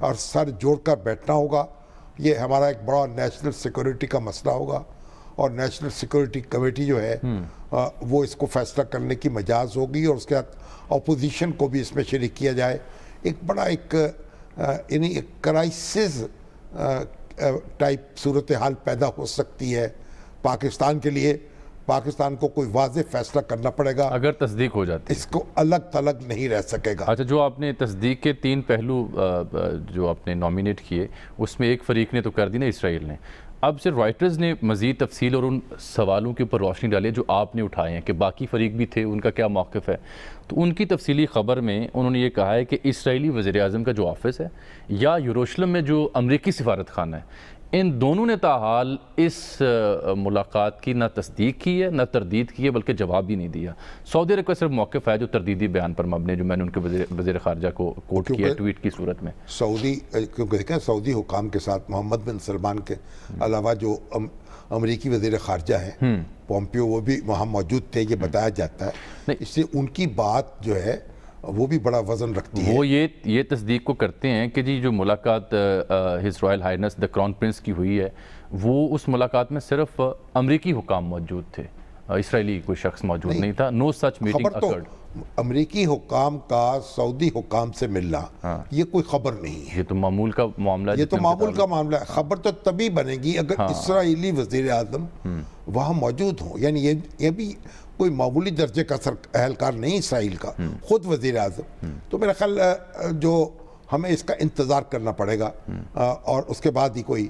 اور سر جوڑ کر بیٹھنا ہوگا. یہ ہمارا ایک بڑا نیشنل سیکورٹی کا مسئلہ ہوگا اور نیشنل سیکورٹی کمیٹی جو ہے وہ اس کو فیصلہ کرنے کی مجاز ہوگی اور اس کے بعد اپوزیشن کو بھی اس میں شریک کیا جائے. ایک بڑا یعنی کرائسس ٹائپ صورتحال پیدا ہو سکتی ہے پاکستان کے لیے. پاکستان کو کوئی واضح فیصلہ کرنا پڑے گا اگر تصدیق ہو جاتی ہے. اس کو الگ تلگ نہیں رہ سکے گا. اچھا، جو آپ نے تصدیق کے 3 پہلو جو آپ نے نومینیٹ کیے اس میں ایک فریق نے تو کر دی نا، اسرائیل نے. اب صرف رائٹرز نے مزید تفصیل اور ان سوالوں کے اوپر روشنی ڈالی جو آپ نے اٹھائے ہیں کہ باقی فریق بھی تھے، ان کا کیا موقف ہے. تو ان کی تفصیلی خبر میں انہوں نے یہ کہا ہے کہ اسرائیلی وزیر اعظم کا جو آفس ہے یا یروشلم میں جو امریکی سفارت خانہ ہے، ان دونوں نے تاحال اس ملاقات کی نہ تصدیق کی ہے نہ تردید کی ہے، بلکہ جواب بھی نہیں دیا. سعودی عرب کا صرف موقف ہے جو تردیدی بیان پر مبنی، جو میں نے ان کے وزیر خارجہ کو کوٹ کیا ٹویٹ کی صورت میں. کیونکہ دیکھیں سعودی حکام کے ساتھ محمد بن سلمان کے علاوہ جو امریکی وزیر خارجہ ہیں پومپیو، وہ بھی وہاں موجود تھے، یہ بتایا جاتا ہے. اس سے ان کی بات جو ہے وہ بھی بڑا وزن رکھتی ہے. وہ یہ تصدیق کو کرتے ہیں کہ جی جو ملاقات ہز رائل ہائنس دا کراؤن پرنس کی ہوئی ہے، وہ اس ملاقات میں صرف امریکی حکام موجود تھے، اسرائیلی کوئی شخص موجود نہیں تھا. نو سچ میٹنگ اکرڈ. امریکی حکام کا سعودی حکام سے ملنا یہ کوئی خبر نہیں ہے. یہ تو معمول کا معاملہ ہے. یہ تو معمول کا معاملہ ہے. خبر تو تبھی بنے گی اگر اسرائیلی وزیر اعظم وہاں موجود ہوں. یعنی یہ بھی کوئی معمولی درجے کا اہلکار نہیں اسرائیل کا، خود وزیر اعظم. تو میرا خیال جو ہمیں اس کا انتظار کرنا پڑے گا اور اس کے بعد ہی کوئی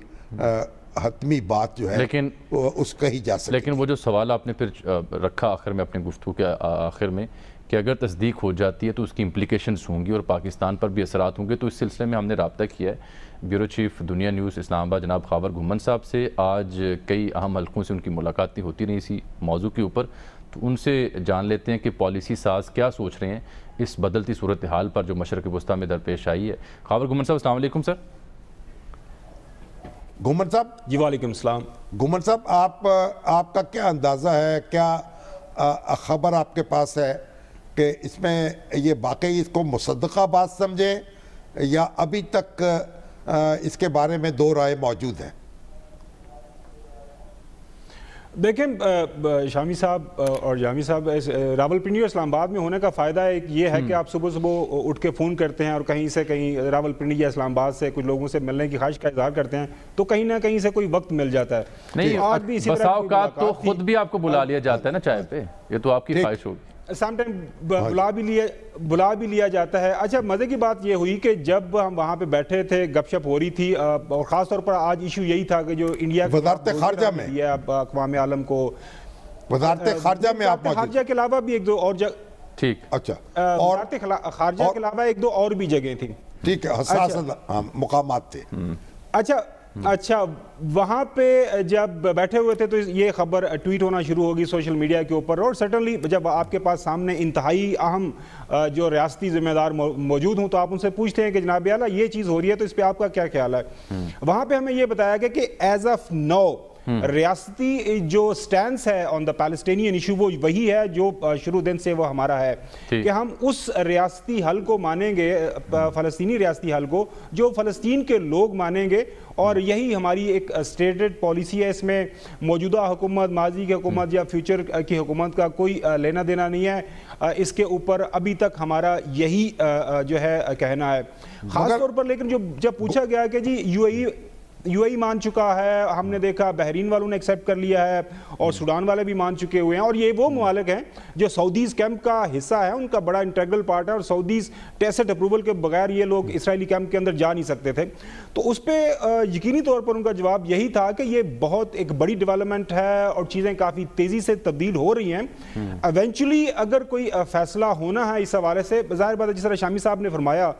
حتمی بات جو ہے لیکن اس کہی جا سکے. لیکن وہ جو سوال آپ نے پھر رکھا آخر میں اپنے گفتگو کے آخر میں کہ اگر تصدیق ہو جاتی ہے تو اس کی امپلیکیشنز ہوں گی اور پاکستان پر بھی اثرات ہوں گے، تو اس سلسلے میں ہم نے رابطہ کیا ہے بیورو چیف دنیا نیوز اسلام آباد جناب خاور گھمن صاحب سے. آج کئی اہم حلقوں سے ان کی ملاقاتیں ہوتی رہی اسی موضوع کے اوپر، تو ان سے جان لیتے ہیں کہ پالیسی ساز کیا سوچ رہے ہیں اس بدلتی صورتحال پر جو مشرق وسطیٰ میں درپیش آئی ہے. خاور گھمن صاحب السلام علیکم. سر گھمن صاحب. جی وعلیکم السلام. گھمن صاحب آپ کا کیا اندازہ ہے، کیا خبر آپ کے پاس ہے کہ اس میں یہ واقعی اس کو مصدقہ بات سمجھیں یا ابھی تک اس کے بارے میں دو رائے موجود ہیں؟ دیکھیں شامی صاحب اور جامی صاحب، راولپنڈی اور اسلام آباد میں ہونے کا فائدہ ایک یہ ہے کہ آپ صبح صبح اٹھ کے فون کرتے ہیں اور کہیں سے کہیں راولپنڈی یا اسلام آباد سے کچھ لوگوں سے ملنے کی خواہش کا اظہار کرتے ہیں تو کہیں نہ کہیں سے کوئی وقت مل جاتا ہے. نہیں، بسا اوقات تو خود بھی آپ کو بلا لیا جاتا ہے نا چائے پہ، یہ تو آپ کی خواہش ہوگی. سم ٹائم بلا بھی لیا جاتا ہے. اچھا، مزے کی بات یہ ہوئی کہ جب ہم وہاں پہ بیٹھے تھے گپ شپ ہو رہی تھی اور خاص طور پر آج ایشو یہی تھا کہ جو انڈیا وزارت خارجہ میں اقوام عالم کو وزارت خارجہ میں آپ خارجہ کے علاوہ بھی ایک دو اور ٹھیک اچھا وزارت خارجہ کے علاوہ ایک دو اور بھی جگہیں تھیں. ٹھیک ہے، حساس مقامات تھے. اچھا وہاں پہ جب بیٹھے ہوئے تھے تو یہ خبر ٹویٹ ہونا شروع ہوگی سوشل میڈیا کے اوپر، اور سرٹنلی جب آپ کے پاس سامنے انتہائی اہم جو ریاستی ذمہ دار موجود ہوں تو آپ ان سے پوچھتے ہیں کہ جناب اعلیٰ یہ چیز ہو رہی ہے تو اس پہ آپ کا کیا خیال ہے. وہاں پہ ہمیں یہ بتایا گیا کہ ایز آف نو ریاستی جو سٹینس ہے آن دا پیلسٹینین ایشو وہ وہی ہے جو شروع دن سے وہ ہمارا ہے کہ ہم اس ریاستی حل کو مانیں گے، فلسطینی ریاستی حل کو جو فلسطین کے لوگ مانیں گے، اور یہی ہماری ایک اسٹیٹڈ پالیسی ہے. اس میں موجودہ حکومت، ماضی کی حکومت یا فیوچر کی حکومت کا کوئی لینا دینا نہیں ہے. اس کے اوپر ابھی تک ہمارا یہی جو ہے کہنا ہے خاص طور پر. لیکن جب پوچھا گیا کہ جی یو اے ای مان چکا ہے، ہم نے دیکھا بحرین والوں نے ایکسیپٹ کر لیا ہے اور سوڈان والے بھی مان چکے ہوئے ہیں، اور یہ وہ ممالک ہیں جو سعودیز کیمپ کا حصہ ہے، ان کا بڑا انٹیگرل پارٹ ہے، اور سعودیز ٹیسٹ اپروول کے بغیر یہ لوگ اسرائیلی کیمپ کے اندر جا نہیں سکتے تھے. تو اس پہ یقینی طور پر ان کا جواب یہی تھا کہ یہ بہت ایک بڑی ڈیولپمنٹ ہے اور چیزیں کافی تیزی سے تبدیل ہو رہی ہیں. ایونچولی اگر کوئی فیصلہ ہونا ہے اس حوالے سے، ظاہر بات ہے جس طرح شامی صاحب نے فرمایا،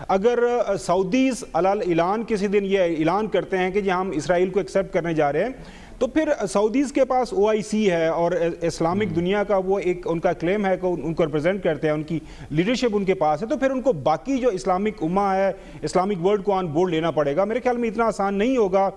اگر سعودیز علال اعلان کسی دن یہ اعلان کرتے ہیں کہ جی ہم اسرائیل کو ایکسیپٹ کرنے جا رہے ہیں، تو پھر سعودیز کے پاس OIC ہے اور اسلامک دنیا کا وہ ایک ان کا کلیم ہے کہ ان کو ریپرزینٹ کرتے ہیں، ان کی لیڈرشپ ان کے پاس ہے، تو پھر ان کو باقی جو اسلامک امہ ہے، اسلامک ورلڈ کو آن بورڈ لینا پڑے گا. میرے خیال میں اتنا آسان نہیں ہوگا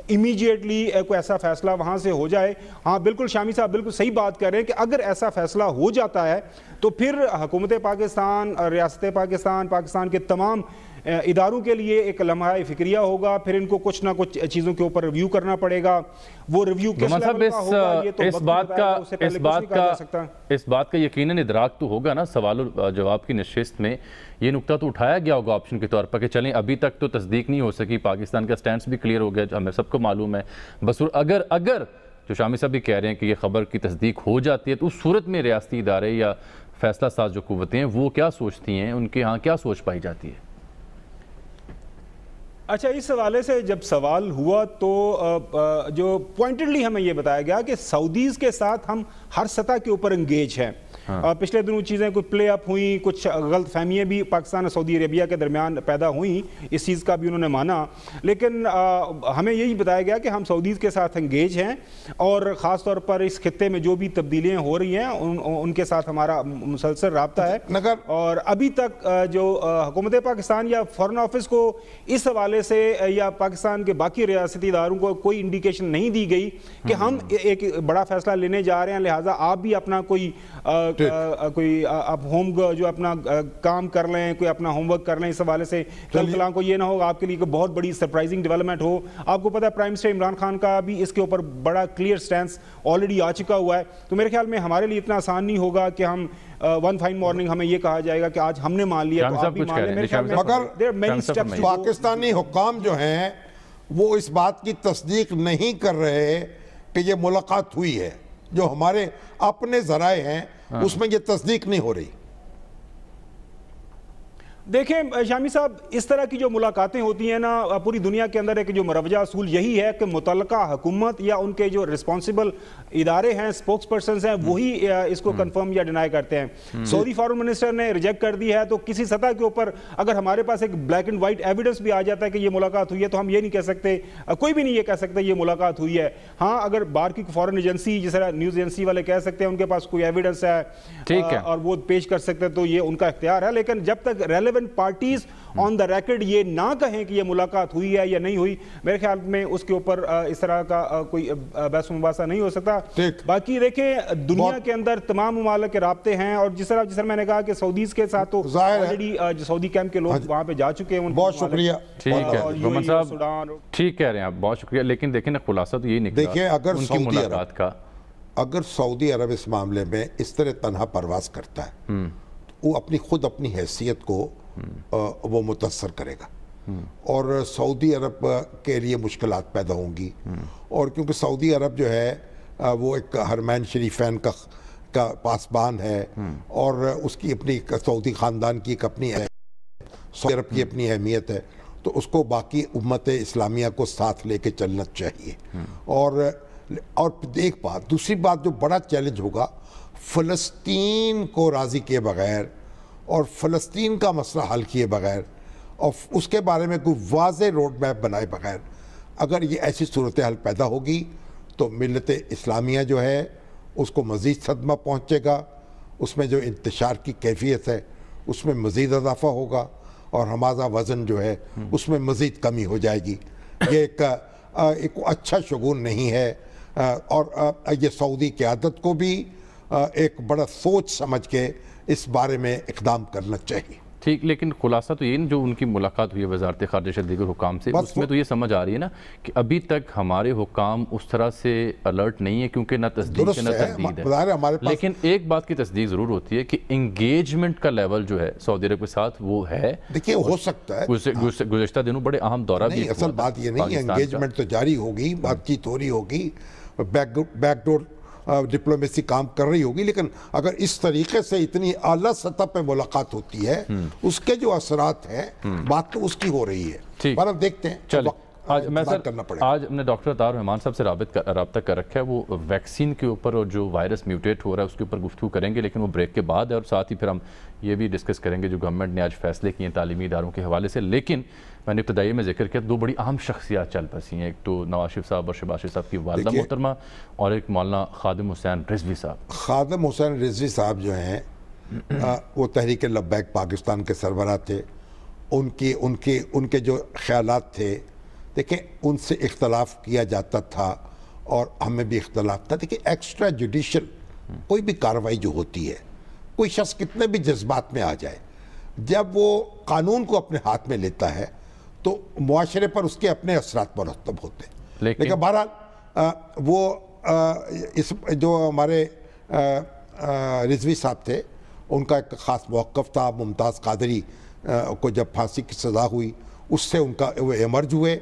امیجیٹلی کوئی ایسا فیصلہ وہاں سے ہو جائے. ہاں بالکل شامی صاحب بالکل صحیح بات کر رہے ہیں کہ اگر ایسا فیصلہ ہو جاتا ہے تو پھر حکومت پاکستان، ریاست پاکستان، پاکستان کے تمام اداروں کے لیے ایک لمحہ فکریہ ہوگا، پھر ان کو کچھ نہ کچھ چیزوں کے اوپر ریویو کرنا پڑے گا. وہ ریویو کس لیول کا ہوگا یہ تو اس بات کا یقیناً ادراک تو ہوگا نا سوال و جواب کی نشست میں. یہ نکتہ تو اٹھایا گیا ہوگا آپشن کے طور پر کہ چلیں ابھی تک تو تصدیق نہیں ہو سکی، پاکستان کا سٹینڈز بھی کلیئر ہو گیا، ہمیں سب کو معلوم ہے. بس اگر جو شامی صاحب بھی کہہ رہے ہیں کہ یہ خبر کی تصدیق ہو جاتی ہے تو اس صورت میں ریاستی ادارے یا فیصلہ ساز جو قوتیں ہیں وہ کیا سوچتی ہیں، ان کے ہاں کیا سوچ پائی جاتی ہے؟ اچھا، اس حوالے سے جب سوال ہوا تو جو پوائنٹڈلی ہمیں یہ بتایا گیا کہ سعودیز کے ساتھ ہم ہر سطح کے اوپر انگیج ہیں. پچھلے دنوں چیزیں کوئی پلے اپ ہوئیں، کچھ غلط فہمیاں بھی پاکستان اور سعودی عربیہ کے درمیان پیدا ہوئیں، اس چیز کا بھی انہوں نے مانا. لیکن ہمیں یہی بتایا گیا کہ ہم سعودیز کے ساتھ انگیج ہیں اور خاص طور پر اس خطے میں جو بھی تبدیلیاں ہو رہی ہیں ان کے ساتھ ہمارا مسلسل رابطہ ہے. اور ابھی تک جو حکومت پاکستان یا فارن آفس کو اس حوالے سے یا پاکستان کے باقی ریاستی اداروں کو کوئی انڈیکیشن نہیں دی گئی کہ ہم ایک بڑا فیصلہ لینے جا رہے ہیں، لہٰذا آپ بھی اپنا کوئی آپ جو اپنا کام کر لیں، کوئی اپنا ہوم ورک کر لیں. اس حوالے سے کل کلاں کو یہ نہ ہوگا آپ کے لیے کہ بہت بڑی سرپرائزنگ ڈیولپمنٹ ہو. آپ کو پتہ ہے پرائم منسٹر عمران خان کا بھی اس کے اوپر بڑا کلیئر سٹینس آلریڈی آ چکا ہوا ہے. تو میرے خیال میں ہمارے لیے اتنا آسان نہیں ہوگا کہ ہم ون فائن مارننگ ہمیں یہ کہا جائے گا کہ آج ہم نے مان لیا تو آپ بھی مان لیں. مگر پاکستانی حکام جو ہیں وہ اس بات کی تصدیق نہیں کر رہے کہ یہ ملاقات ہوئی ہے. جو ہمارے اپنے ذرائع ہیں اس میں یہ تصدیق نہیں ہو رہی. دیکھیں شامی صاحب، اس طرح کی جو ملاقاتیں ہوتی ہیں نا پوری دنیا کے اندر ایک جو مروجہ اصول یہی ہے کہ متعلقہ حکومت یا ان کے جو رسپانسبل ادارے ہیں، سپوکس پرسنز ہیں، وہی اس کو کنفرم یا ڈینائی کرتے ہیں. سعودی فارن منسٹر نے ریجیکٹ کر دی ہے تو کسی سطح کے اوپر اگر ہمارے پاس ایک بلیک اینڈ وائٹ ایویڈنس بھی آ جاتا ہے کہ یہ ملاقات ہوئی ہے تو ہم یہ نہیں کہہ سکتے، کوئی بھی نہیں یہ کہہ سکتا یہ ملاقات ہوئی ہے. ہاں، اگر باہر کی فارن ایجنسی جس طرح نیوز ایجنسی والے کہہ سکتے ہیں ان کے پاس کوئی ایویڈنس ہے اور وہ پیش کر سکتے تو یہ ان کا اختیار ہے. لیکن جب تک relevant parties on the record یہ نہ کہیں کہ یہ ملاقات ہوئی ہے یا نہیں ہوئی، میرے خیال میں اس کے اوپر اس طرح کا کوئی بحث و مباحثہ نہیں ہو سکتا. باقی دیکھیں دنیا کے اندر تمام ممالک کے رابطے ہیں اور جس طرح میں نے کہا کہ سعودیز کے ساتھ تو آلریڈی سعودی کیمپ کے لوگ وہاں پہ جا چکے ہیں. بہت شکریہ. ٹھیک ہے محمد صاحب، ٹھیک کہہ رہے ہیں آپ، بہت شکریہ. لیکن دیکھیں نا خلاصہ تو یہ نکلا دیکھیں اگر سعودی عرب اس معاملے میں اس طرح تنہا پرواز کرتا ہے وہ خود اپنی حیثیت کو وہ متاثر کرے گا اور سعودی عرب کے لیے مشکلات پیدا ہوں گی. اور کیونکہ سعودی عرب جو ہے وہ ایک حرمین شریفین کا پاسبان ہے اور اس کی اپنی سعودی خاندان کی ایک اپنی سعودی عرب کی اپنی اہمیت ہے، تو اس کو باقی امت اسلامیہ کو ساتھ لے کے چلنا چاہیے. اور ایک بات، دوسری بات جو بڑا چیلنج ہوگا، فلسطین کو راضی کیے بغیر اور فلسطین کا مسئلہ حل کیے بغیر اور اس کے بارے میں کوئی واضح روڈ میپ بنائے بغیر اگر یہ ایسی صورتحال پیدا ہوگی تو ملت اسلامیہ جو ہے اس کو مزید صدمہ پہنچے گا. اس میں جو انتشار کی کیفیت ہے اس میں مزید اضافہ ہوگا اور ہمارا وزن جو ہے اس میں مزید کمی ہو جائے گی. یہ ایک اچھا شگون نہیں ہے اور یہ سعودی قیادت کو بھی ایک بڑا سوچ سمجھ کے اس بارے میں اقدام کرنا چاہیے. ٹھیک، لیکن خلاصہ تو یہ جو ان کی ملاقات ہوئی ہے وزارت خارجہ سے دیگر حکام سے، اس میں تو یہ سمجھ آ رہی ہے نا کہ ابھی تک ہمارے حکام اس طرح سے الرٹ نہیں ہے کیونکہ نہ تصدیق ہے نہ تردید ہے. لیکن ایک بات کی تصدیق ضرور ہوتی ہے کہ انگیجمنٹ کا لیول جو ہے سعودی عرب کے ساتھ وہ ہے. دیکھیے ہو سکتا ہے گزشتہ دنوں بڑے اہم دورہ بھی. نہیں، اصل بات یہ نہیں ہے، انگیجمنٹ تو جاری ہوگی، بات چیت ہو رہی ہوگی، بیک ڈور ڈپلومیسی کام کر رہی ہوگی. لیکن اگر اس طریقے سے اتنی اعلیٰ سطح پہ ملاقات ہوتی ہے اس کے جو اثرات ہیں بات تو اس کی ہو رہی ہے. پر ہم دیکھتے ہیں. چلیں آج ہم نے ڈاکٹر عطار رحمان صاحب سے رابطہ کر رکھا ہے، وہ ویکسین کے اوپر اور جو وائرس میوٹیٹ ہو رہا ہے اس کے اوپر گفتگو کریں گے، لیکن وہ بریک کے بعد ہے. اور ساتھ ہی پھر ہم یہ بھی ڈسکس کریں گے جو گورنمنٹ نے آج فیصلے کیے ہیں تعلیمی اداروں کے حوالے سے. لیکن میں نے ابتدائی میں ذکر کیا دو بڑی اہم شخصیات چل پسی ہیں، ایک تو نواز شریف صاحب اور شہباز شریف صاحب کی والدہ محترمہ اور ایک مولانا خادم حسین رضوی صاحب. خادم حسین رضوی صاحب جو ہیں وہ تحریک لبیک پاکستان کے سربراہ تھے. ان کے جو خیالات تھے، دیکھیں ان سے اختلاف کیا جاتا تھا اور ہمیں بھی اختلاف تھا. دیکھیں ایکسٹرا جوڈیشل کوئی بھی کارروائی جو ہوتی ہے، کوئی شخص کتنے بھی جذبات میں آ جائے، جب وہ قانون کو اپنے ہاتھ میں لیتا ہے تو معاشرے پر اس کے اپنے اثرات مرتب ہوتے ہیں. لیکن بہرحال وہ اس جو ہمارے رضوی صاحب تھے ان کا ایک خاص موقف تھا. ممتاز قادری کو جب پھانسی کی سزا ہوئی اس سے ان کا وہ ایمرج ہوئے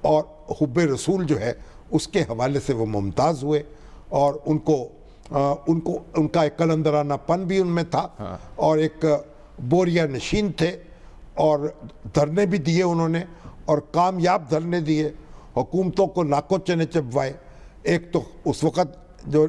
اور حب رسول جو ہے اس کے حوالے سے وہ ممتاز ہوئے اور ان کا ایک قلندرانہ پن بھی ان میں تھا اور ایک بوریا نشین تھے اور دھرنے بھی دیے انہوں نے اور کامیاب دھرنے دیے, حکومتوں کو ناکو چنے چبوائے. ایک تو اس وقت جو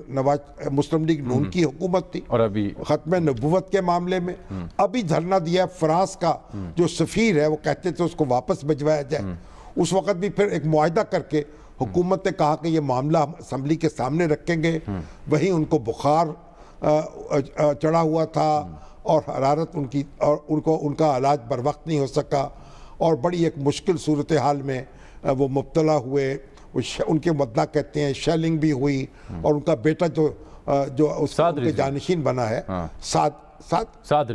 مسلم لیگ نون کی حکومت تھی اور ابھی ختم نبوت کے معاملے میں ابھی دھرنا دیا. فرانس کا جو سفیر ہے وہ کہتے تھے اس کو واپس بھجوایا جائے. اس وقت بھی پھر ایک معاہدہ کر کے حکومت نے کہا کہ یہ معاملہ ہم اسمبلی کے سامنے رکھیں گے. وہیں ان کو بخار چڑھا ہوا تھا اور حرارت ان کا علاج بر وقت نہیں ہو سکا اور بڑی ایک مشکل صورتحال میں وہ مبتلا ہوئے. ان کے مدعا کہتے ہیں شیلنگ بھی ہوئی اور ان کا بیٹا جو اس کے جانشین بنا ہے سعد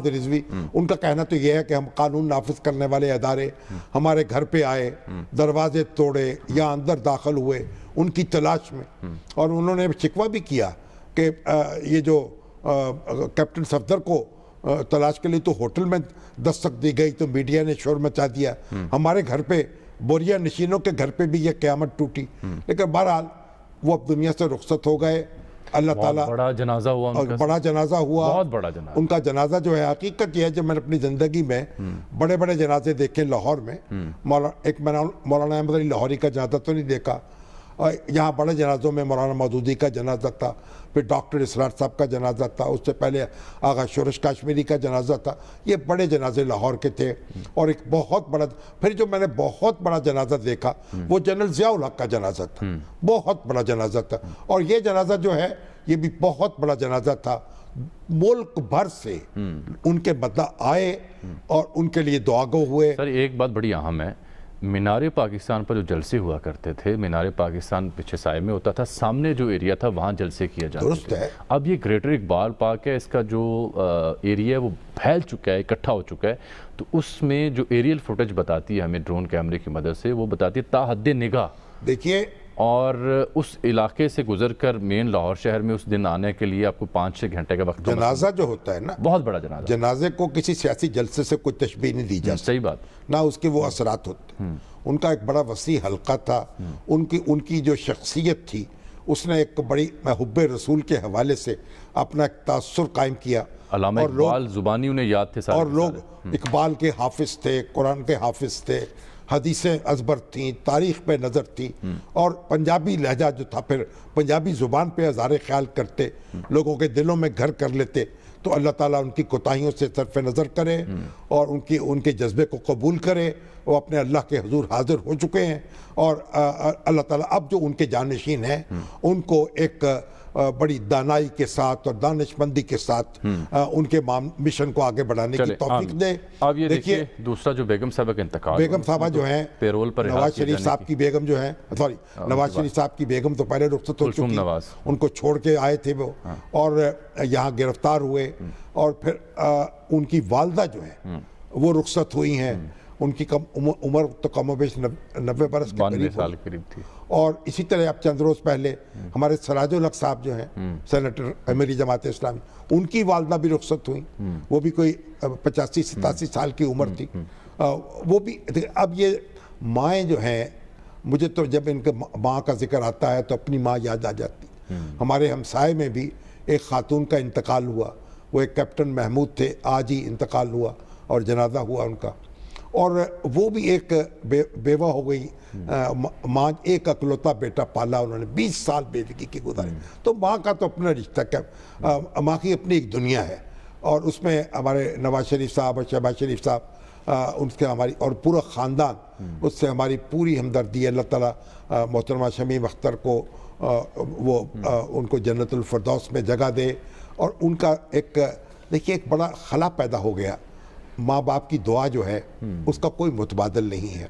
رضوی ان کا کہنا تو یہ ہے کہ ہم قانون نافذ کرنے والے ادارے ہمارے گھر پہ آئے, دروازے توڑے یا اندر داخل ہوئے ان کی تلاش میں, اور انہوں نے شکوہ بھی کیا کہ یہ جو کیپٹن صفدر کو تلاش کے لیے تو ہوٹل میں دستک دی گئی تو میڈیا نے شور مچا دیا, ہمارے گھر پہ بوریا نشینوں کے گھر پہ بھی یہ قیامت ٹوٹی. لیکن بہرحال وہ اب دنیا سے رخصت ہو گئے. اللہ تعالیٰ بڑا جنازہ ہوا, بڑا جنازہ ہوا, بہت بڑا جنازہ. ان کا جنازہ جو ہے حقیقت یہ ہے جب میں نے اپنی زندگی میں بڑے بڑے جنازے دیکھے لاہور میں, ایک مولانا احمد علی لاہوری کا جنازہ تو نہیں دیکھا, یہاں بڑے جنازوں میں مولانا مودودی کا جنازہ تھا, پھر ڈاکٹر اسرار صاحب کا جنازہ تھا, اس سے پہلے آغا شورش کاشمیری کا جنازہ تھا. یہ بڑے جنازے لاہور کے تھے. اور ایک بہت بڑا پھر جو میں نے بہت بڑا جنازہ دیکھا وہ جنرل ضیاء الحق کا جنازہ تھا, بہت بڑا جنازہ تھا. اور یہ جنازہ جو ہے یہ بھی بہت بڑا جنازہ تھا. ملک بھر سے ان کے مدعا آئے اور ان کے لیے دعاگو ہوئے. سر ایک بات بڑی اہم ہے, مینار پاکستان پر جو جلسے ہوا کرتے تھے, مینار پاکستان پیچھے سائے میں ہوتا تھا, سامنے جو ایریا تھا وہاں جلسے کیا جاتا تھا. اب یہ گریٹر اقبال پارک ہے, اس کا جو ایریا ہے وہ پھیل چکا ہے, اکٹھا ہو چکا ہے. تو اس میں جو ایریل فوٹیج بتاتی ہے ہمیں ڈرون کیمرے کی مدد سے, وہ بتاتی ہے تا حد نگاہ. دیکھیے, اور اس علاقے سے گزر کر مین لاہور شہر میں اس دن آنے کے لیے آپ کو 5-6 گھنٹے کا وقت. جنازہ جو ہوتا ہے نا, بہت بڑا جنازہ, جنازے کو کسی سیاسی جلسے سے کوئی تشبیہ نہیں دی جاتی. صحیح بات, نہ اس کے وہ اثرات ہوتے. ان کا ایک بڑا وسیع حلقہ تھا. ان کی جو شخصیت تھی اس نے ایک بڑی حب رسول کے حوالے سے اپنا ایک تاثر قائم کیا. علامہ اقبال زبانی انہیں یاد تھے, اور لوگ اقبال کے حافظ تھے, قرآن کے حافظ تھے, حدیثیں ازبر تھیں, تاریخ پہ نظر تھی, اور پنجابی لہجہ جو تھا پھر پنجابی زبان پہ اظہار خیال کرتے, لوگوں کے دلوں میں گھر کر لیتے. تو اللہ تعالیٰ ان کی کوتاہیوں سے صرف نظر کرے اور ان کے جذبے کو قبول کرے. وہ اپنے اللہ کے حضور حاضر ہو چکے ہیں اور اللہ تعالیٰ اب جو ان کے جانشین ہیں ان کو ایک بڑی دانائی کے ساتھ اور دانشمندی کے ساتھ ان کے مشن کو آگے بڑھانے کی توفیق دے. اب یہ دیکھیے دوسرا جو بیگم صاحبہ کا انتقال, بیگم صاحبہ جو ہیں پیرول پر, نواز شریف صاحب کی بیگم جو ہیں, نواز شریف صاحب کی بیگم تو پہلے رخصت ہو چکی, ان کو چھوڑ کے آئے تھے وہ اور یہاں گرفتار ہوئے. اور پھر ان کی والدہ جو ہیں وہ رخصت ہوئی ہیں. ان کی عمر تو کم و بیش 90 برس کے قریب تھی. اور اسی طرح اب چند روز پہلے ہمارے سراج الحق صاحب جو ہیں سینیٹر امیر جماعت اسلامی, ان کی والدہ بھی رخصت ہوئی. وہ بھی کوئی 85-87 سال کی عمر تھی. وہ بھی اب یہ مائیں جو ہیں, مجھے تو جب ان کے ماں کا ذکر آتا ہے تو اپنی ماں یاد آ جاتی. ہمارے ہمسائے میں بھی ایک خاتون کا انتقال ہوا, وہ ایک کیپٹن محمود تھے, آج ہی انتقال ہوا اور جنازہ ہوا ان کا. اور وہ بھی ایک بیوہ ہو گئی, ماں ایک اکلوتا بیٹا پالا انہوں نے, 20 سال بیوگی کی گزارے. تو ماں کا تو اپنا رشتہ کیا, ماں کی اپنی ایک دنیا ہے. اور اس میں ہمارے نواز شریف صاحب اور شہباز شریف صاحب ان سے ہماری اور پورا خاندان, اس سے ہماری پوری ہمدردی. اللہ تعالیٰ محترمہ شمیم اختر کو وہ ان کو جنت الفردوس میں جگہ دے. اور ان کا ایک دیکھیے ایک بڑا خلا پیدا ہو گیا. ماں باپ کی دعا جو ہے اس کا کوئی متبادل نہیں ہے.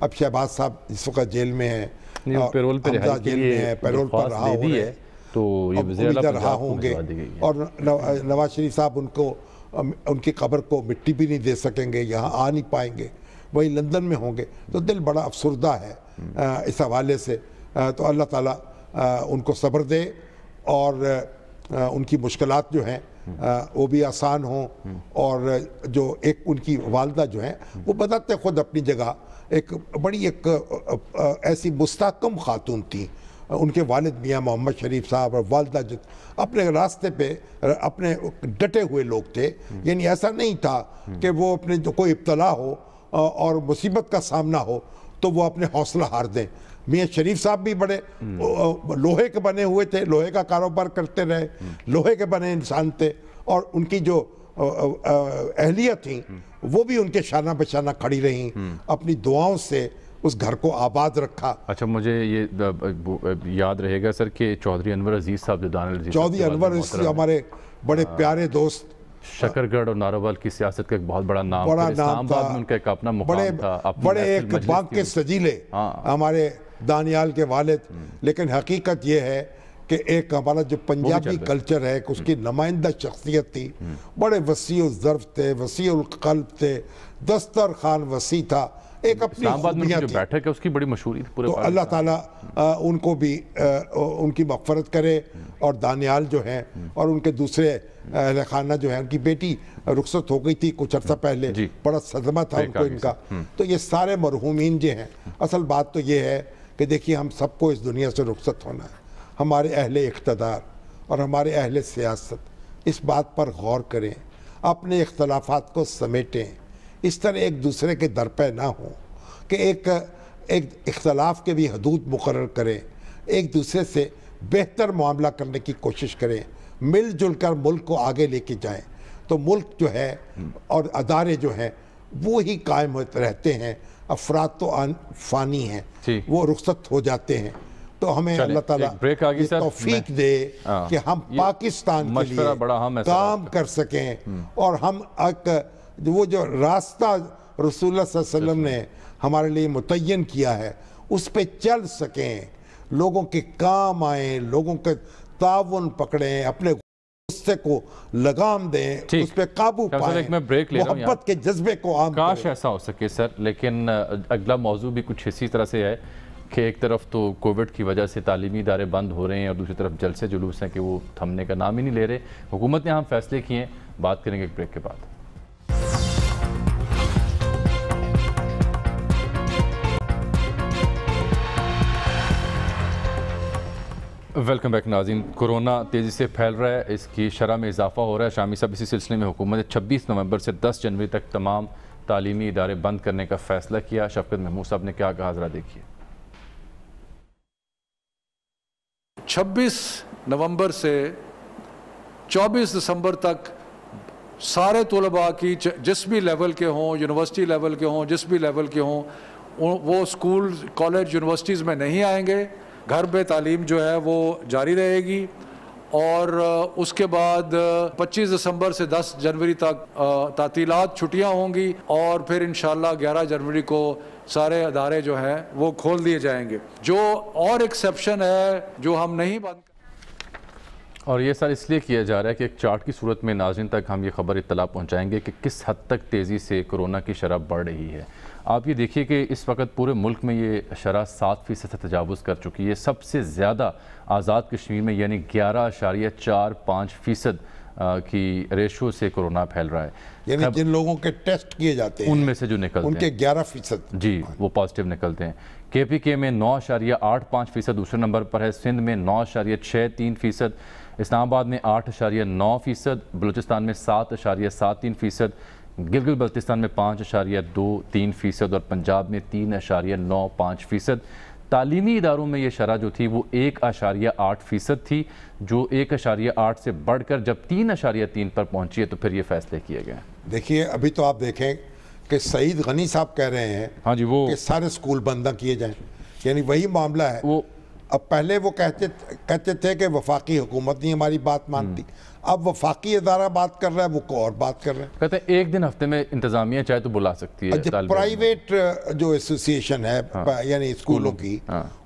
اب شہباز صاحب اس وقت جیل میں ہیں, حمزہ جیل میں ہیں, پیرول پر رہا ہو رہے ہیں, تو امیدہ رہا ہوں گے. اور نواز شریف صاحب ان کو ان کی قبر کو مٹی بھی نہیں دے سکیں گے, یہاں آ نہیں پائیں گے, وہی لندن میں ہوں گے. تو دل بڑا افسردہ ہے اس حوالے سے. تو اللہ تعالیٰ ان کو صبر دے اور ان کی مشکلات جو ہیں وہ بھی آسان ہوں. اور جو ایک ان کی والدہ جو ہیں وہ بتاتے خود اپنی جگہ ایک بڑی ایک ایسی مستحکم خاتون تھی. ان کے والد میاں محمد شریف صاحب اور والدہ جو اپنے راستے پہ اپنے ڈٹے ہوئے لوگ تھے. یعنی ایسا نہیں تھا کہ وہ اپنے جو کوئی ابتلا ہو اور مصیبت کا سامنا ہو تو وہ اپنے حوصلہ ہار دیں. میاں شریف صاحب بھی بڑے لوہے کے بنے ہوئے تھے, لوہے کا کاروبار کرتے رہے, لوہے کے بنے انسان تھے, اور ان کی جو اہلیت تھیں وہ بھی ان کے شانہ بشانہ کھڑی رہیں, اپنی دعاؤں سے اس گھر کو آباد رکھا. اچھا, مجھے یہ یاد رہے گا سر کہ چودھری انور عزیز صاحب, چودھری انور عزیز ہمارے بڑے پیارے دوست, شکر گڑھ اور ناروال کی سیاست کا ایک بہت بڑا نام تھا. اسلام آباد میں ان کا ایک اپنا مقام تھا, بڑے ایک بانک کے سجیلے ہمارے دانیال کے والد. لیکن حقیقت یہ ہے کہ ایک ہمارا جو پنجابی کلچر ہے اس کی نمائندہ شخصیت تھی. بڑے وسیع الظرف تھے, وسیع القلب تھے, دسترخوان وسیع تھا, ایک اپنی خوبیاں تھی. بیٹھک ہے اس کی بڑی مشہوری تھی. تو اللہ تعالیٰ ان کو بھی ان کی مغفرت کرے. اور دانیال جو ہیں اور ان کے دوسرے اہل خانہ جو ہیں, ان کی بیٹی رخصت ہو گئی تھی کچھ عرصہ پہلے, بڑا صدمہ تھا ان کو ان کا. تو یہ سارے مرحومین جو ہیں, اصل بات تو یہ ہے کہ دیکھیے ہم سب کو اس دنیا سے رخصت ہونا ہے. ہمارے اہل اقتدار اور ہمارے اہل سیاست اس بات پر غور کریں, اپنے اختلافات کو سمیٹیں, اس طرح ایک دوسرے کے درپے نہ ہوں کہ ایک اختلاف کے بھی حدود مقرر کریں, ایک دوسرے سے بہتر معاملہ کرنے کی کوشش کریں, مل جل کر ملک کو آگے لے کے جائیں. تو ملک جو ہے اور ادارے جو ہیں وہ ہی قائم رہتے ہیں. افراد تو فانی ہیں, وہ رخصت ہو جاتے ہیں. تو ہمیں اللہ تعالیٰ یہ توفیق دے کہ ہم پاکستان کے لیے کام کر سکیں, اور ہم وہ جو راستہ رسول اللہ صلی اللہ علیہ وسلم نے ہمارے لیے متعین کیا ہے اس پہ چل سکیں, لوگوں کے کام آئیں, لوگوں کے تعاون پکڑیں, اپنے غصے کو لگام دیں, اس پہ قابو پائیں, محبت کے جذبے کو عام کریں. کاش ایسا ہو سکے سر, لیکن اگلا موضوع بھی کچھ اسی طرح سے ہے کہ ایک طرف تو کووڈ کی وجہ سے تعلیمی ادارے بند ہو رہے ہیں اور دوسری طرف جلسے جلوس ہیں کہ وہ تھمنے کا نام ہی نہیں لے رہے. حکومت نے ہم فیصلے کیے ہیں, بات کریں گے ایک بریک کے بعد. ویلکم بیک ناظرین. کورونا تیزی سے پھیل رہا ہے, اس کی شرح میں اضافہ ہو رہا ہے. شامی صاحب, اسی سلسلے میں حکومت نے 26 نومبر سے 10 جنوری تک تمام تعلیمی ادارے بند کرنے کا فیصلہ کیا. شفقت محمود صاحب نے کیا کہا, ذرا دیکھیے. 26 نومبر سے 24 دسمبر تک سارے طلباء کی جس بھی لیول کے ہوں, یونیورسٹی لیول کے ہوں, جس بھی لیول کے ہوں, وہ اسکول, کالج, یونیورسٹیز میں نہیں آئیں گے. گھر پہ تعلیم جو ہے وہ جاری رہے گی. اور اس کے بعد 25 دسمبر سے 10 جنوری تک تعطیلات, چھٹیاں ہوں گی, اور پھر انشاءاللہ 11 جنوری کو سارے ادارے جو ہیں وہ کھول دیے جائیں گے. جو اور ایکسیپشن ہے جو ہم نہیں بند, اور یہ سر اس لیے کیا جا رہا ہے کہ ایک چارٹ کی صورت میں ناظرین تک ہم یہ خبر اطلاع پہنچائیں گے کہ کس حد تک تیزی سے کورونا کی شرح بڑھ رہی ہے. آپ یہ دیکھیے کہ اس وقت پورے ملک میں یہ شرح 7% سے تجاوز کر چکی ہے. سب سے زیادہ آزاد کشمیر میں, یعنی 11.45% کی ریشو سے کورونا پھیل رہا ہے. یعنی جن لوگوں کے ٹیسٹ کیے جاتے ہیں ان میں سے جو نکلتے ہیں ان کے 11% جی وہ پازیٹیو نکلتے ہیں. کے پی کے میں 9.85% دوسرے نمبر پر ہے, سندھ میں 9.63%, اسلام آباد میں 8.9%, بلوچستان میں 7.73%, گلگت بلتستان میں 5.23% اور پنجاب میں 3.95%. تعلیمی اداروں میں یہ شرح جو تھی وہ 1.8% تھی, جو 1.8 سے بڑھ کر جب 3.3 پر پہنچی ہے تو پھر یہ فیصلے کیے گئے. دیکھیے ابھی تو آپ دیکھیں کہ سعید غنی صاحب کہہ رہے ہیں ہاں جی وہ کہ سارے اسکول بند نہ کیے جائیں, یعنی وہی معاملہ ہے. اب پہلے وہ کہتے تھے کہ وفاقی حکومت نہیں ہماری بات مانتی, اب وفاقی ادارہ بات کر رہا ہے, وہ کو اور بات کر رہے ہیں. کہتے ہیں ایک دن ہفتے میں انتظامیہ چاہے تو بلا سکتی ہے. پرائیویٹ جو ایسوسیشن ہے یعنی اسکولوں کی,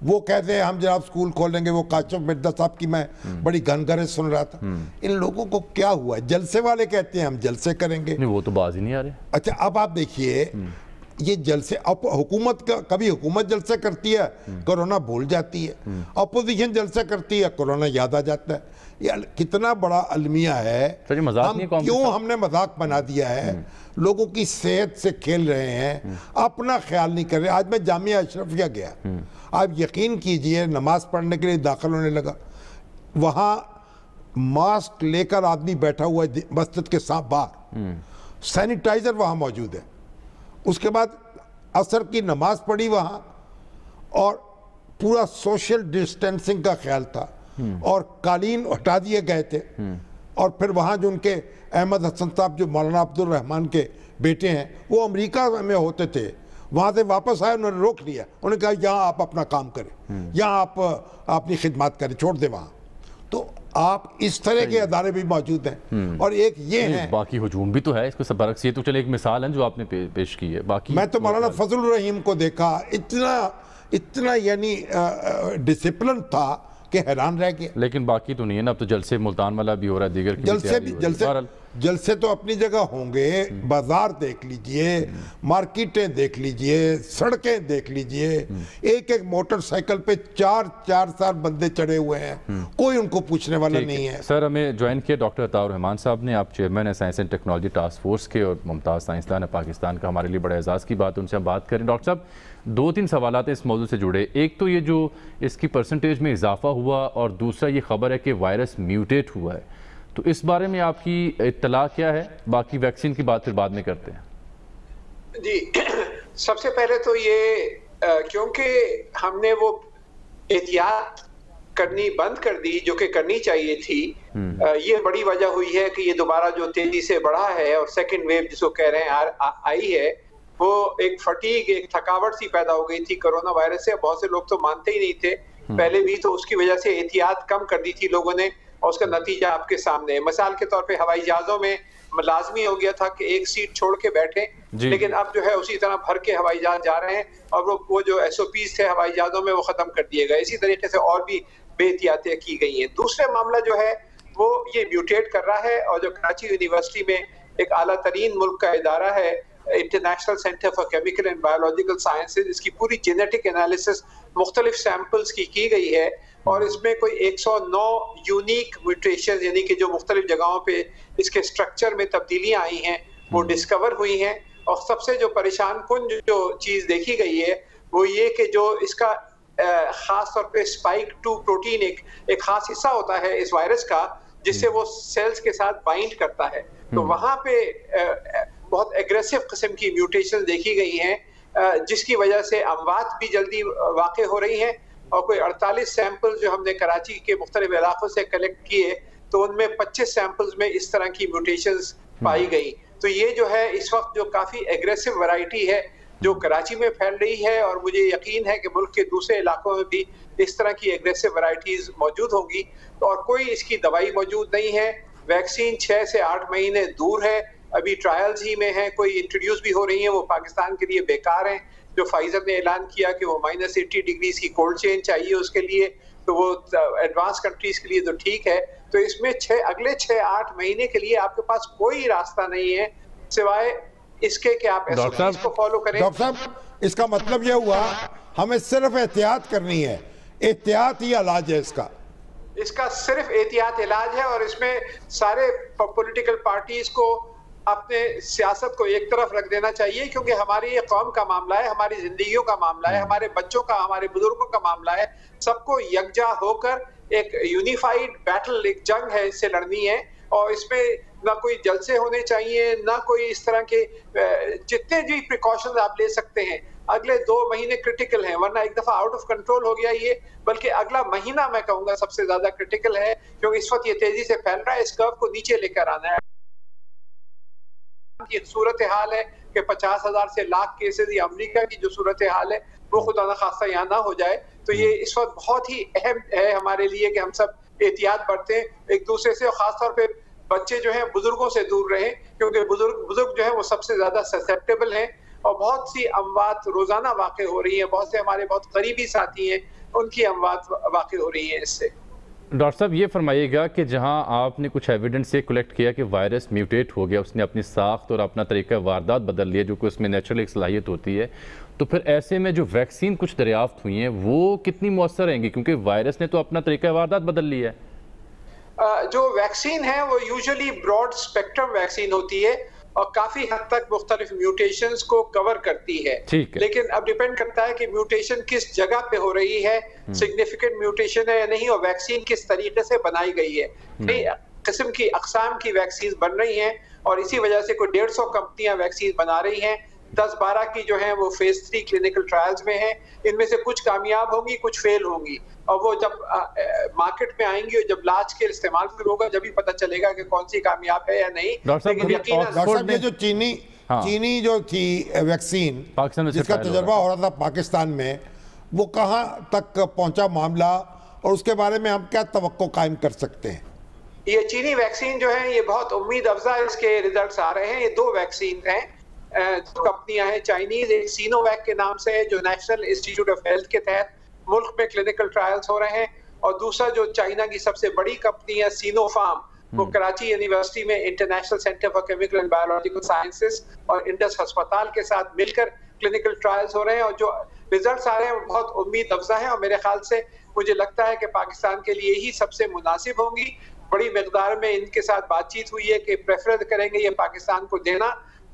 وہ کہتے ہیں ہم جناب اسکول کھولیں گے. وہ کاشف مرزا صاحب کی میں بڑی گھن سن رہا تھا. ان لوگوں کو کیا ہوا ہے؟ جلسے والے کہتے ہیں ہم جلسے کریں گے. وہ تو باز ہی نہیں آ رہے. اچھا اب آپ دیکھیے یہ جلسے, اب حکومت کا کبھی حکومت جلسے کرتی ہے کرونا بھول جاتی ہے, اپوزیشن جلسے کرتی ہے کرونا یاد آ جاتا ہے. یہ کتنا بڑا المیہ ہے. کیوں ہم نے مذاق بنا دیا ہے؟ لوگوں کی صحت سے کھیل رہے ہیں, اپنا خیال نہیں کر رہے. آج میں جامعہ اشرفیہ گیا, آپ یقین کیجئے نماز پڑھنے کے لیے داخل ہونے لگا, وہاں ماسک لے کر آدمی بیٹھا ہوا ہے مسجد کے ساتھ باہر, سینیٹائزر وہاں موجود ہے. اس کے بعد عصر کی نماز پڑھی وہاں, اور پورا سوشل ڈسٹینسنگ کا خیال تھا, اور قالین ہٹا دیے گئے تھے. اور پھر وہاں جو ان کے احمد حسن صاحب جو مولانا عبد الرحمان کے بیٹے ہیں, وہ امریکہ میں ہوتے تھے, وہاں سے واپس آئے, انہوں نے روک لیا. انہوں نے کہا یہاں آپ اپنا کام کریں, یہاں آپ اپنی خدمات کریں, چھوڑ دیں وہاں. تو آپ اس طرح کے ادارے بھی موجود ہیں. اور ایک یہ ہے, باقی ہجوم بھی تو ہے اس کو برعکس. یہ تو چلے ایک مثال ہے جو آپ نے پیش کی ہے. باقی میں تو مولانا فضل الرحیم کو دیکھا, اتنا یعنی ڈسپلن تھا کہ حیران رہ گیا. لیکن باقی تو نہیں ہے نا. اب تو جلسے ملتان والا بھی ہو رہا ہے, دیگر جلسے تو اپنی جگہ ہوں گے. بازار دیکھ لیجئے, مارکیٹیں دیکھ لیجئے, سڑکیں دیکھ لیجئے, ایک موٹر سائیکل پہ 4 بندے چڑھے ہوئے ہیں, کوئی ان کو پوچھنے والا نہیں ہے. سر ہمیں جوائن کیا ڈاکٹر عطاء الرحمان صاحب نے, آپ چیئرمین ہیں science and technology task force کے, اور ممتاز سائنسدان ہے پاکستان کا. ہمارے لیے بڑے اعزاز کی بات, ان سے ہم بات کریں. ڈاکٹر صاحب 2-3 سوالات اس موضوع سے جڑے. ایک تو یہ جو اس کی پرسنٹیج میں اضافہ ہوا, اور دوسرا یہ خبر ہے کہ وائرس میوٹیٹ ہوا ہے, تو اس بارے میں آپ کی اطلاع کیا ہے؟ باقی ویکسین کی بات پھر بعد میں کرتے ہیں. جی سب سے پہلے تو یہ کیونکہ ہم نے وہ احتیاط کرنی بند کر دی جو کہ کرنی چاہیے تھی, یہ بڑی وجہ ہوئی ہے کہ یہ دوبارہ جو تیزی سے بڑھا ہے, اور سیکنڈ ویو جس کو کہہ رہے ہیں آئی ہے, وہ ایک فٹیگ, ایک تھکاوٹ سی پیدا ہو گئی تھی کرونا وائرس سے. بہت سے لوگ تو مانتے ہی نہیں تھے پہلے بھی, تو اس کی وجہ سے احتیاط کم کر دی تھی لوگوں نے, اور اس کا نتیجہ آپ کے سامنے ہے. مثال کے طور پہ ہوائی جہازوں میں لازمی ہو گیا تھا کہ ایک سیٹ چھوڑ کے بیٹھیں, لیکن اب جو ہے اسی طرح بھر کے ہوائی جہاز جا رہے ہیں, اور وہ جو SOPs تھے ہوائی جہازوں میں وہ ختم کر دیے گئے. اسی طریقے سے اور بھی بے احتیاطیاں کی گئی ہیں. دوسرا معاملہ جو ہے وہ یہ میوٹیٹ کر رہا ہے, اور جو کراچی یونیورسٹی میں ایک اعلیٰ ترین ملک کا ادارہ ہے international centre for chemical and biological sciences, اس کی پوری جینیٹک انالیسس مختلف سیمپلز کی گئی ہے, اور اس میں کوئی 109 یونیک میوٹیشن یعنی کہ جو مختلف جگہوں پہ اس کے سٹرکچر میں تبدیلیاں آئی ہیں وہ ڈسکور ہوئی ہیں. اور سب سے جو پریشان کن جو چیز دیکھی گئی ہے وہ یہ کہ جو اس کا خاص طور پہ اسپائک 2 پروٹین ایک خاص حصہ ہوتا ہے اس وائرس کا, جس سے وہ سیلز کے ساتھ بائنڈ کرتا ہے, تو وہاں پہ بہت ایگریسو قسم کی میوٹیشن دیکھی گئی ہیں, جس کی وجہ سے اموات بھی جلدی واقع ہو رہی ہیں. اور کوئی 48 سیمپل جو ہم نے کراچی کے مختلف علاقوں سے کلیکٹ کیے, تو ان میں 25 سیمپلز میں اس طرح کی میوٹیشنز پائی گئی. تو یہ جو ہے اس وقت جو کافی ایگریسو ورائٹی ہے جو کراچی میں پھیل رہی ہے, اور مجھے یقین ہے کہ ملک کے دوسرے علاقوں میں بھی اس طرح کی ایگریسو ورائٹیز موجود ہوں گی. اور کوئی اس کی دوائی موجود نہیں ہے, ویکسین 6 سے 8 مہینے دور ہے, ابھی ٹرائلز ہی میں ہیں, کوئی انٹروڈیوس بھی ہو رہی ہیں, وہ پاکستان کے لیے بیکار ہیں. جو فائزر نے اعلان کیا کہ وہ -80 ڈگریز کی کولڈ چین چاہیے اس کے لیے, تو وہ ایڈوانس کنٹریز کے لیے تو ٹھیک ہے. تو اس میں اگلے 6-8 مہینے کے لیے آپ کے پاس کوئی راستہ نہیں ہے سوائے اس کے کہ آپ SOPs کو فالو کریں. ڈاکٹر صاحب اس کا مطلب یہ ہوا ہمیں صرف احتیاط کرنی ہے, احتیاط ہی علاج ہے اس کا صرف احتیاط علاج ہے. اور اس میں سارے پولیٹیکل پارٹیز کو اپنے سیاست کو ایک طرف رکھ دینا چاہیے, کیونکہ ہماری یہ قوم کا معاملہ ہے, ہماری زندگیوں کا معاملہ ہے, ہمارے بچوں کا, ہمارے بزرگوں کا معاملہ ہے. سب کو یکجا ہو کر ایک یونیفائیڈ بیٹل, ایک جنگ ہے, اس سے لڑنی ہے. اور اس میں نہ کوئی جلسے ہونے چاہیے, نہ کوئی اس طرح کے, جتنے بھی پریکاشنز آپ لے سکتے ہیں. اگلے 2 مہینے کرٹیکل ہیں, ورنہ ایک دفعہ آؤٹ آف کنٹرول ہو گیا یہ, بلکہ اگلا مہینہ میں کہوں گا سب سے زیادہ کرٹیکل ہے, کیونکہ اس وقت یہ تیزی سے پھیل رہا ہے. اس کرو کو نیچے لے کر آنا ہے. یہ صورتحال ہے کہ 50,000 سے لاکھ کیسز, یہ امریکہ کی جو صورتحال ہے وہ خدا نخواستہ یہاں نہ ہو جائے. تو یہ اس وقت بہت ہی اہم ہے ہمارے لیے کہ ہم سب احتیاط برتیں ایک دوسرے سے, اور خاص طور پہ بچے جو ہیں بزرگوں سے دور رہیں، کیونکہ بزرگ جو ہے وہ سب سے زیادہ سسیپٹیبل ہیں، اور بہت سی اموات روزانہ واقع ہو رہی ہیں، بہت سے ہمارے بہت قریبی ساتھی ہیں ان کی اموات واقع ہو رہی ہیں اس سے۔ ڈاکٹر صاحب یہ فرمائیے گا کہ جہاں آپ نے کچھ ایویڈنس یہ کلیکٹ کیا کہ وائرس میوٹیٹ ہو گیا، اس نے اپنی ساخت اور اپنا طریقہ واردات بدل لیا، جو کہ اس میں نیچرل ایک صلاحیت ہوتی ہے، تو پھر ایسے میں جو ویکسین کچھ دریافت ہوئی ہیں وہ کتنی مؤثر رہیں گی؟ کیونکہ وائرس نے تو اپنا طریقہ واردات بدل لیا ہے۔ جو ویکسین ہے وہ یوزلی براڈ اسپیکٹرم ویکسین ہوتی ہے اور کافی حد تک مختلف میوٹیشنز کو کور کرتی ہے، لیکن اب ڈیپینڈ کرتا ہے کہ میوٹیشن کس جگہ پہ ہو رہی ہے، سگنیفیکنٹ میوٹیشن ہے یا نہیں، اور ویکسین کس طریقے سے بنائی گئی ہے۔ کئی قسم کی اقسام کی ویکسین بن رہی ہیں اور اسی وجہ سے کوئی 150 کمپنیاں ویکسین بنا رہی ہیں، 10-12 کی جو ہیں وہ فیز 3 کلینکل ٹرائلز میں ہیں، ان میں سے کچھ کامیاب ہوں گی، کچھ فیل ہوں گی، اور وہ جب مارکیٹ میں آئیں گی اور جب لارج کے استعمال شروع ہوگا جبھی پتہ چلے گا کہ کون سی کامیاب ہے یا نہیں۔ لیکن یقیناً یہ جو چینی جو تھی ویکسین جس کا تجربہ ہو رہا تھا پاکستان میں، وہ کہاں تک پہنچا معاملہ اور اس کے بارے میں ہم کیا توقع قائم کر سکتے ہیں؟ یہ چینی ویکسین جو ہے یہ بہت امید افزا اس کے ریزلٹس آ رہے ہیں۔ یہ 2 ویکسین ہیں، کمپنیاں ہیں چائنیز، ایک سینو ویک کے نام سے ہے جو نیشنل انسٹیٹیوٹ آف ہیلتھ کے تحت ملک میں کلینکل ٹرائلز ہو رہے ہیں، اور دوسرا جو چائنا کی سب سے بڑی کمپنی ہے سینو فارم، وہ کراچی یونیورسٹی میں international centre for chemical and biological sciences اور انڈس ہسپتال کے ساتھ مل کر کلینکل ٹرائلز ہو رہے ہیں، اور جو ریزلٹس آ رہے ہیں وہ بہت امید افزا ہیں، اور میرے خیال سے مجھے لگتا ہے کہ پاکستان کے لیے ہی سب سے مناسب ہوں گی۔ بڑی مقدار میں ان کے ساتھ بات چیت ہوئی ہے کہ پریفر کریں گے یہ پاکستان کو دینا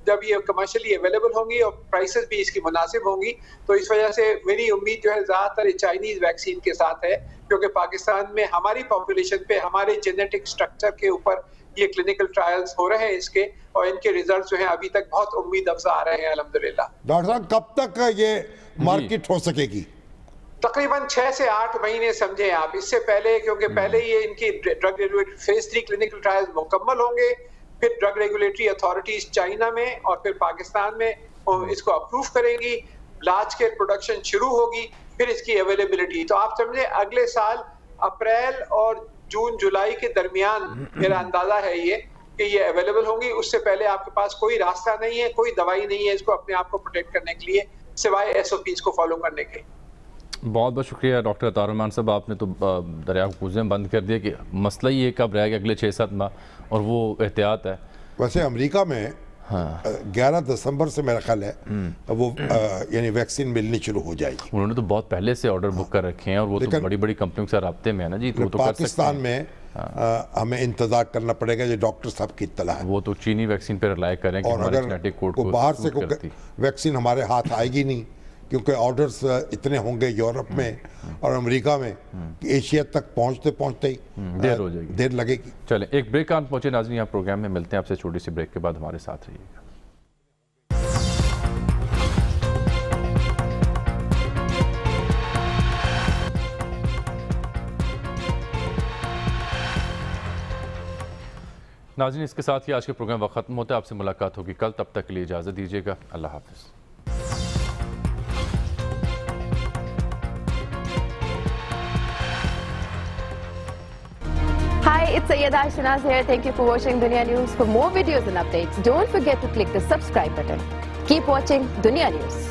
جب یہ کمرشلی اویلیبل ہوں گی اور پرائسز بھی اس کی مناسب ہوں گی، تو اس وجہ سے میری امید جو ہے زیادہ تر چائنیز ویکسین کے ساتھ ہے، کیونکہ پاکستان میں ہماری پاپولیشن پہ ہمارے جینیٹک سٹرکچر کے اوپر یہ کلینکل ٹرائلز ہو رہے ہیں اس کے، اور ان کے ریزلٹس جو ہیں ابھی تک بہت امید افزا آ رہے ہیں الحمدللہ۔ ڈاکٹر صاحب کب تک یہ مارکیٹ ہو سکے گی؟ تقریباً 6 سے 8 مہینے سمجھیں آپ، اس سے پہلے، کیونکہ پہلے یہ ان کی drug regulatory phase 3 clinical trials مکمل ہوں گے، پھر ڈرگ ریگولیٹری اتھارٹیز چائنا میں اور پھر پاکستان میں اس کو اپروو کریں گی، لارج اسکیل پروڈکشن شروع ہوگی، پھر اس کی اویلیبلٹی تو آپ سمجھیں اگلے سال اپریل اور جون جولائی کے درمیان میرا اندازہ ہے یہ کہ یہ اویلیبل ہوں گی۔ اس سے پہلے آپ کے پاس کوئی راستہ نہیں ہے، کوئی دوائی نہیں ہے اس کو اپنے آپ کو پروٹیکٹ کرنے کے لیے سوائے SOPs کو فالو کرنے کے۔ بہت بہت شکریہ ڈاکٹر عطار الرحمان صاحب، آپ نے تو دریا کو کوزے میں بند کر دیا کہ مسئلہ یہ کب رہے گا اگلے 6-7 ماہ، اور وہ احتیاط ہے۔ ویسے امریکہ میں 11 دسمبر سے میرا خیال ہے وہ یعنی ویکسین ملنی شروع ہو جائے گی۔ انہوں نے تو بہت پہلے سے آرڈر بک کر رکھے ہیں، اور وہ تو بڑی بڑی کمپنیوں کے ساتھ رابطے میں ہے نا جی، تو پاکستان میں ہمیں انتظار کرنا پڑے گا، یہ ڈاکٹر صاحب کی اطلاع ہے۔ وہ تو چینی ویکسین پہ رلائی کریں کہ ہمارے جینیٹک کوڈ کو باہر سے ویکسین ہمارے ہاتھ آئے گی نہیں، کیونکہ آرڈرز اتنے ہوں گے یورپ میں اور امریکہ میں کہ ایشیا تک پہنچتے ہی دیر ہو جائے گی، دیر لگے گی۔ چلیں ایک بریک آن پہنچے ناظرین، یہاں پروگرام میں ملتے ہیں آپ سے چھوٹی سی بریک کے بعد، ہمارے ساتھ رہیے گا۔ ناظرین اس کے ساتھ ہی آج کے پروگرام وقت ختم ہوتا ہے، آپ سے ملاقات ہوگی کل، تب تک کے لیے اجازت دیجیے گا، اللہ حافظ۔ Hi, it's Sayyeda Shanaz here. Thank you for watching Dunya News. For more videos and updates, don't forget to click the subscribe button. Keep watching Dunya News.